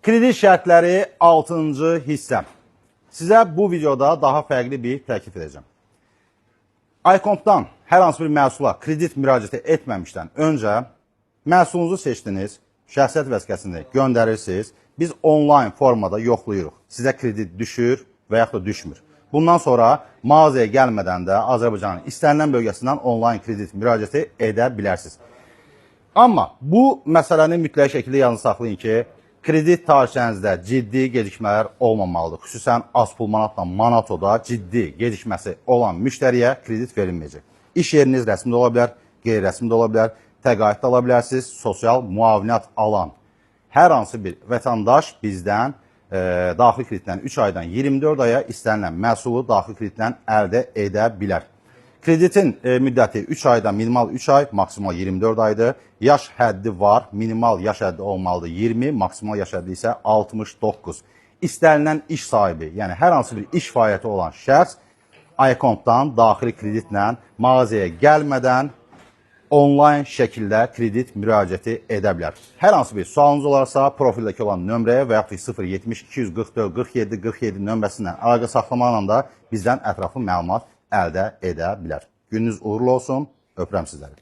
Kredit şərtləri 6-cı hissə. Sizə bu videoda daha fərqli bir təklif edəcəm. iComp'dan hər hansı bir məhsula kredit müraciəti etməmişdən öncə məhsulunuzu seçdiniz, şəxsiyyət vəsiqəsini göndərirsiniz, biz onlayn formada yoxlayırıq. Sizə kredit düşür və yaxud da düşmür. Bundan sonra mağazaya gəlmədən də Azərbaycanın istənilən bölgəsindən onlayn kredit müraciəti edə bilərsiniz. Amma bu məsələni mütləq şəkildə yalnız saxlayın ki, kredit tarixçənizdə ciddi gecikmələr olmamalıdır. Xüsusən Azpul Manatla Manatoda ciddi gecikməsi olan müştəriyə kredit verilməyəcək. İş yeriniz rəsmi də ola bilər, qeyri-rəsmi də ola bilər, təqaüd də ala bilərsiniz, sosial müavinət alan hər hansı bir vətəndaş bizdən daxili kreditdən 3 aydan 24 aya istənilən məhsulu daxili kreditdən əldə edə bilər. Kreditin müddəti 3 aydan minimal 3 ay, maksimal 24 aydır. Yaş həddi var, minimal yaş həddi olmalıdır 20, maksimal yaş həddi isə 69. İstənilən iş sahibi, yəni hər hansı bir iş fəaliyyəti olan şəxs iComp'dan daxili kreditlə mağazaya gəlmədən onlayn şəkildə kredit müraciəti edə bilər. Hər hansı bir sualınız olarsa, profildəki olan nömrəyə və yaxud 070 244 47 47 nömrəsindən əlaqə saxlamaqla da bizdən ətraflı məlumat əldə edə bilər. Gününüz uğurlu olsun, öpürəm sizləri.